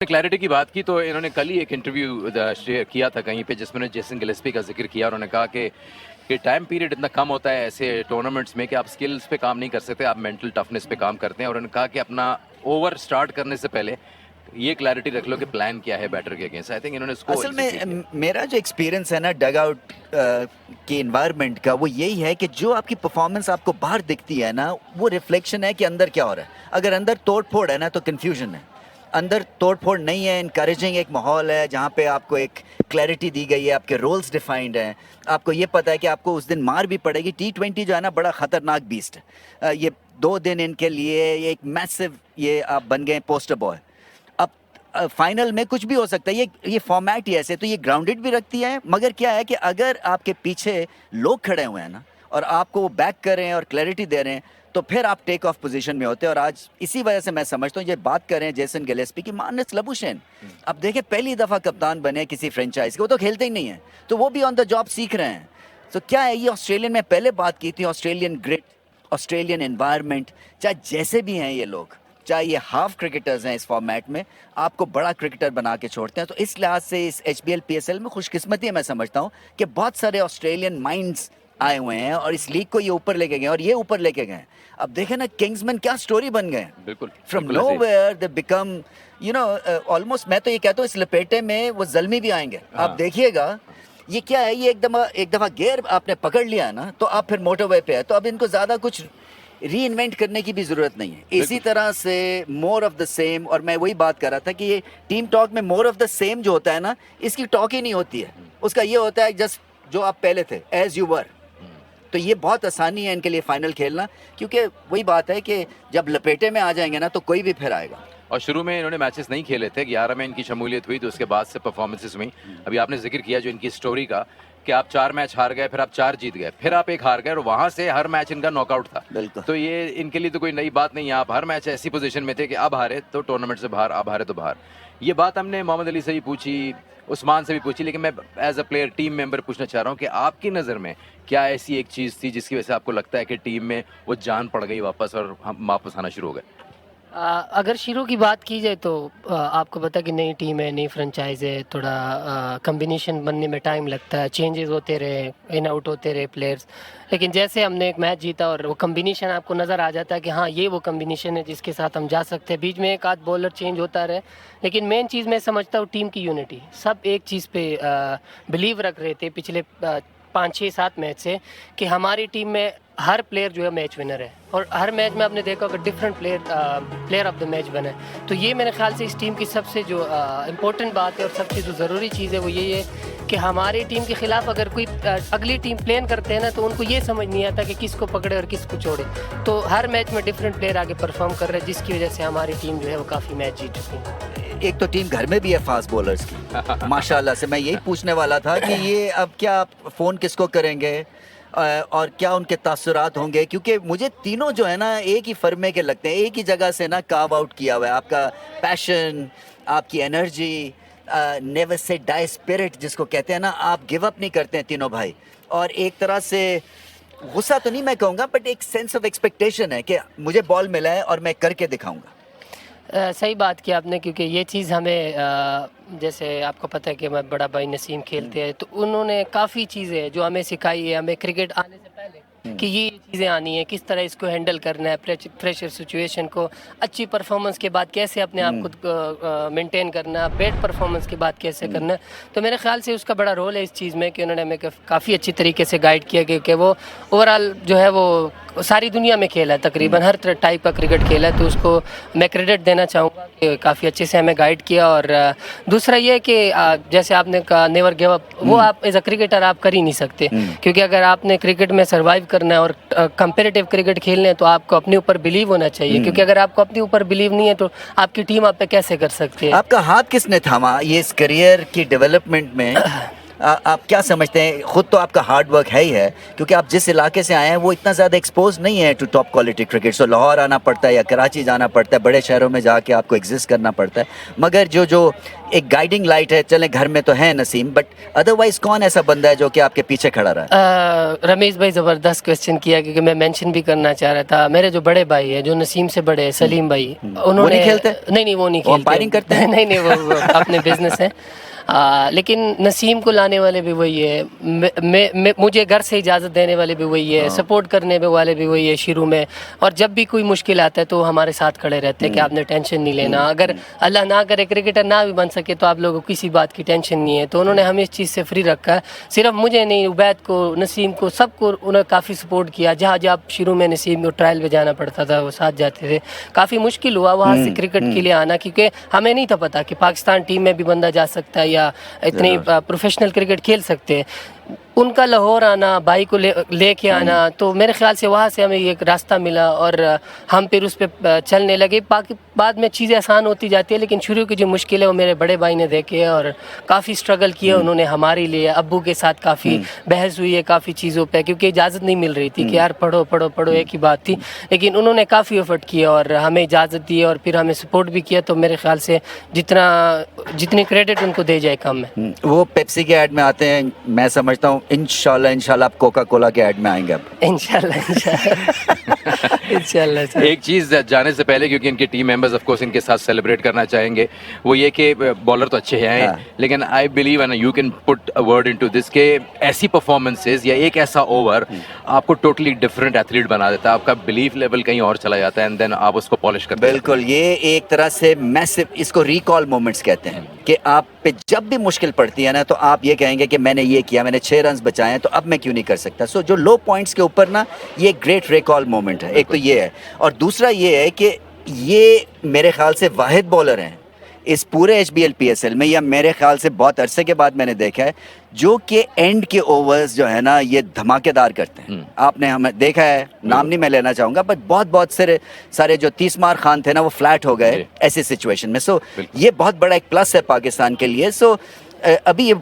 Clarity की बात की तो इन्होंने कल ही एक इंटरव्यू शेयर किया था कहीं पे जिसमें उन्होंने जेसन गिलेस्पी का जिक्र किया और उन्होंने कहा कि टाइम पीरियड इतना कम होता है ऐसे टूर्नामेंट्स में कि आप स्किल्स पे काम नहीं कर सकते, आप मेंटल टफनेस पे काम करते हैं। और उन्होंने कहा कि अपना ओवर स्टार्ट करने से पहले ये क्लैरिटी रख लो कि प्लान क्या है बैटर के अगेंस्ट। आई थिंक इन्होंने उसको असल में मेरा जो एक्सपीरियंस है ना डग आउट के इन्वायरमेंट का, वो यही है कि जो आपकी परफॉर्मेंस आपको बाहर दिखती है ना, वो रिफ्लेक्शन है कि अंदर क्या हो रहा है। अगर अंदर तोड़ फोड़ है ना तो कन्फ्यूजन है, अंदर तोड़ फोड़ नहीं है, इनकरेजिंग एक माहौल है जहाँ पे आपको एक क्लैरिटी दी गई है, आपके रोल्स डिफाइंड हैं, आपको ये पता है कि आपको उस दिन मार भी पड़ेगी। T20 जो है ना बड़ा ख़तरनाक बीस्ट है। ये 2 दिन इनके लिए ये एक मैसिव, ये आप बन गए पोस्टर बॉय। अब फाइनल में कुछ भी हो सकता है, ये फॉर्मेट ही ऐसे, तो ये ग्राउंडेड भी रखती है। मगर क्या है कि अगर आपके पीछे लोग खड़े हुए हैं ना और आपको वो बैक कर रहे हैं और क्लैरिटी दे रहे हैं, तो फिर आप टेक ऑफ पोजीशन में होते हैं। और आज इसी वजह से मैं समझता हूँ, ये बात कर रहे हैं जेसन गिलेस्पी की, मार्नस लाबुशेन अब देखें पहली दफ़ा कप्तान बने किसी फ्रेंचाइज के, वो तो खेलते ही नहीं है, तो वो भी ऑन द जॉब सीख रहे हैं। तो क्या है, ये ऑस्ट्रेलियन में पहले बात की थी, ऑस्ट्रेलियन ग्रिट, ऑस्ट्रेलियन एनवायरनमेंट, चाहे जैसे भी हैं ये लोग, चाहे ये हाफ क्रिकेटर्स हैं, इस फॉर्मेट में आपको बड़ा क्रिकेटर बना के छोड़ते हैं। तो इस लिहाज से इस HBL PSL में खुशकिस्मती है, मैं समझता हूँ कि बहुत सारे ऑस्ट्रेलियन माइंड्स आए हुए हैं और इस लीग को ये ऊपर लेके गए और ये ऊपर लेके गए। अब देखें ना किंग्समैन क्या स्टोरी बन गए, बिल्कुल from nowhere they become almost, मैं तो ये कहता हूँ इस लपेटे में वो जल्मी भी आएंगे। आप देखिएगा ये क्या है, ये एक दफ़ा गियर आपने पकड़ लिया ना तो आप फिर मोटरवे पे है, तो अब इनको ज़्यादा कुछ री इन्वेंट करने की भी ज़रूरत नहीं है। इसी तरह से मोर ऑफ द सेम। और मैं वही बात कर रहा था कि ये टीम टॉक में मोर ऑफ द सेम जो होता है ना, इसकी टॉक ही नहीं होती है, उसका ये होता है जस्ट जो आप पहले थे, एज यू वर। तो ये बहुत आसानी है इनके लिए फाइनल खेलना, क्योंकि वही बात है कि जब लपेटे में आ जाएंगे ना तो कोई भी फिर आएगा। और शुरू में इन्होंने मैचेस नहीं खेले थे, 11 में इनकी शमूलियत हुई, तो उसके बाद से परफॉर्मेंसेस हुई। अभी आपने जिक्र किया जो इनकी स्टोरी का कि आप 4 मैच हार गए, फिर आप 4 जीत गए, फिर आप 1 हार गए और वहाँ से हर मैच इनका नॉकआउट था। बिल्कुल। तो ये इनके लिए तो कोई नई बात नहीं है, आप हर मैच ऐसी पोजीशन में थे कि अब हारे तो टूर्नामेंट से बाहर, अब हारे तो बाहर। ये बात हमने मोहम्मद अली से भी पूछी, उस्मान से भी पूछी, लेकिन मैं as a player, team member पूछना चाह रहा हूँ कि आपकी नज़र में क्या ऐसी एक चीज़ थी जिसकी वजह से आपको लगता है कि टीम में वो जान पड़ गई वापस और हम वापस आना शुरू हो गए? अगर शीरो की बात की जाए तो आपको पता है कि नई टीम है, नई फ्रेंचाइज है, थोड़ा कम्बिनेशन बनने में टाइम लगता है, चेंजेस होते रहे, इन आउट होते रहे प्लेयर्स। लेकिन जैसे हमने एक मैच जीता और वो कम्बिनेशन आपको नज़र आ जाता है कि हाँ ये वो कम्बिनेशन है जिसके साथ हम जा सकते हैं। बीच में एक आध बॉलर चेंज होता रहे, लेकिन मेन चीज़ मैं समझता हूँ टीम की यूनिटी। सब एक चीज़ पे बिलीव रख रहे थे पिछले 5-6-7 मैच से कि हमारी टीम में हर प्लेयर जो है मैच विनर है, और हर मैच में आपने देखा होगा different player of the match बने। तो ये मेरे ख्याल से इस टीम की सबसे जो इम्पोर्टेंट बात है और सबसे जो ज़रूरी चीज़ है वो यही है कि हमारी टीम के ख़िलाफ़ अगर कोई अगली टीम प्लान करते हैं ना तो उनको ये समझ नहीं आता कि किसको पकड़े और किसको छोड़े। तो हर मैच में डिफरेंट प्लेयर आगे परफॉर्म कर रहे हैं, जिसकी वजह से हमारी टीम जो है वो काफ़ी मैच जीत चुकी है। एक तो टीम घर में भी है फास्ट बॉलर्स की माशाल्लाह से। मैं यही पूछने वाला था कि ये अब क्या फ़ोन किसको करेंगे और क्या उनके तासुरात होंगे, क्योंकि मुझे तीनों जो है ना एक ही फर्मे के लगते हैं, एक ही जगह से ना कार्व आउट किया हुआ है। आपका पैशन, आपकी energy, never say die spirit जिसको कहते हैं ना, आप गिव अप नहीं करते हैं तीनों भाई। और एक तरह से गुस्सा तो नहीं मैं कहूँगा, बट एक सेंस ऑफ एक्सपेक्टेशन है कि मुझे बॉल मिला है और मैं करके दिखाऊंगा। सही बात की आपने, क्योंकि ये चीज़ हमें जैसे आपको पता है कि हमारे बड़ा भाई नसीम खेलते हैं, तो उन्होंने काफ़ी चीज़ें जो हमें सिखाई है हमें क्रिकेट आने से पहले कि ये चीज़ें आनी है, किस तरह इसको हैंडल करना है, प्रेशर सिचुएशन को, अच्छी परफॉर्मेंस के बाद कैसे अपने आप को मेंटेन करना है, बैड परफॉर्मेंस के बाद कैसे करना है। तो मेरे ख्याल से उसका बड़ा रोल है इस चीज़ में कि उन्होंने हमें काफ़ी अच्छी तरीके से गाइड किया कि वो ओवरऑल जो है वो सारी दुनिया में खेला है, तकरीबन हर टाइप का क्रिकेट खेला है, तो उसको मैं क्रेडिट देना चाहूँगा कि काफ़ी अच्छे से हमें गाइड किया। और दूसरा ये कि जैसे आपने कहा नेवर गिव अप, वो आप एज अ क्रिकेटर आप कर ही नहीं सकते, क्योंकि अगर आपने क्रिकेट में सर्वाइव करना है और कंपेरेटिव क्रिकेट खेलने हैं तो आपको अपने ऊपर बिलीव होना चाहिए, क्योंकि अगर आपको अपने ऊपर बिलीव नहीं है तो आपकी टीम आप पे कैसे कर सकती है। आपका हाथ किसने थामा ये इस करियर की डेवलपमेंट में? आप क्या समझते हैं? खुद तो आपका हार्ड वर्क है ही है, क्योंकि आप जिस इलाके से आए हैं वो इतना ज़्यादा एक्सपोज नहीं है टू टॉप क्वालिटी क्रिकेट। सो लाहौर आना पड़ता है या कराची जाना पड़ता है, बड़े शहरों में जाके आपको एग्जिस्ट करना पड़ता है। मगर जो एक गाइडिंग लाइट है, चले घर में तो है नसीम, बट अदरवाइज कौन ऐसा बंदा है जो कि आपके पीछे खड़ा रहा है? रमेश भाई ज़बरदस्त क्वेश्चन किया, क्योंकि मैं मेंशन भी करना चाह रहा था। मेरे जो बड़े भाई है, जो नसीम से बड़े हैं, सलीम भाई, उन्होंने वो नहीं खेलते? नहीं वो नहीं वो खेलते, अंपायरिंग करते हैं? नहीं वो अपने बिजनेस है। लेकिन नसीम को लाने वाले भी वही है, मुझे घर से इजाज़त देने वाले भी वही है, सपोर्ट करने वाले भी वही है शुरू में। और जब भी कोई मुश्किल आता है तो हमारे साथ खड़े रहते हैं कि आपने टेंशन नहीं लेना। अगर अल्लाह ना करे क्रिकेटर ना भी बन सके तो आप लोगों को किसी बात की टेंशन नहीं है। तो उन्होंने हमें इस चीज़ से फ्री रखा है। सिर्फ मुझे नहीं, उबैद को, नसीम को, सबको उन्होंने काफ़ी सपोर्ट किया। जहाँ शुरू में नसीम को ट्रायल में जाना पड़ता था वो साथ जाते थे। काफ़ी मुश्किल हुआ वहाँ से क्रिकेट के लिए आना, क्योंकि हमें नहीं था पता कि पाकिस्तान टीम में भी बंदा जा सकता है या इतनी प्रोफेशनल क्रिकेट खेल सकते हैं। उनका लाहौर आना, भाई को लेके आना, तो मेरे ख्याल से वहाँ से हमें एक रास्ता मिला और हम फिर उस पर चलने लगे। बाकी बाद में चीज़ें आसान होती जाती है, लेकिन शुरू की जो मुश्किल है वो मेरे बड़े भाई ने देखे और काफ़ी स्ट्रगल किया उन्होंने हमारे लिए। अब्बू के साथ काफ़ी बहस हुई है काफ़ी चीज़ों पे, क्योंकि इजाज़त नहीं मिल रही थी कि यार पढ़ो पढ़ो पढ़ो, एक ही बात थी। लेकिन उन्होंने काफ़ी एफर्ट किया और हमें इजाज़त दी और फिर हमें सपोर्ट भी किया। तो मेरे ख्याल से जितनी क्रेडिट उनको दे जाए कम है। वो पेप्सी के ऐड में आते हैं, मैं समझता हूँ इंशाल्लाह आप कोका कोला के ऐड में आएंगे अब। इंशाल्लाह सर। एक चीज़ जाने से पहले, क्योंकि इनके टीम मेंबर्स ऑफ कोर्स इनके साथ सेलिब्रेट करना चाहेंगे, वो ये कि बॉलर तो अच्छे हैं, हाँ। लेकिन I believe and you can put a word into this के ऐसी परफॉर्मेंसेस या एक ऐसा ओवर आपको टोटली डिफरेंट एथलीट बना देता है। आपका बिलीफ लेवल कहीं और चला जाता है एंड देन आप उसको पॉलिश करते हैं। बिल्कुल, ये एक तरह से मैसिव, इसको रिकॉल मोमेंट्स कहते हैं कि आप पे जब भी मुश्किल पड़ती है ना तो आप ये कहेंगे कि मैंने ये किया, मैंने 6 रन बचाए हैं, तो अब मैं क्यों नहीं कर सकता। सो जो लो पॉइंट्स के ऊपर ना ये ग्रेट रिकॉल मोमेंट है। एक तो ये है, और दूसरा ये है कि ये मेरे ख्याल से वाहिद बॉलर हैं इस पूरे HBL PSL में, या मेरे ख्याल से बहुत अरसे के बाद मैंने देखा है, जो कि एंड के ओवर्स जो है ना ये धमाकेदार करते हैं। आपने हमें देखा है, नाम नहीं मैं लेना चाहूँगा, बट बहुत सारे जो 30 मार खान थे ना वो फ्लैट हो गए ऐसी सिचुएशन में। सो ये बहुत बड़ा एक प्लस है पाकिस्तान के लिए। सो अभी ये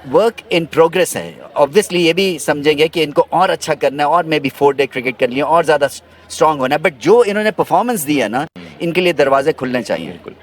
वर्क इन प्रोग्रेस है। ऑब्वियसली ये भी समझेंगे कि इनको और अच्छा करना है और मे बी 4 डे क्रिकेट कर लिया और ज़्यादा स्ट्रांग होना है, बट जो इन्होंने परफॉर्मेंस दी है ना, इनके लिए दरवाजे खुलने चाहिए। बिल्कुल।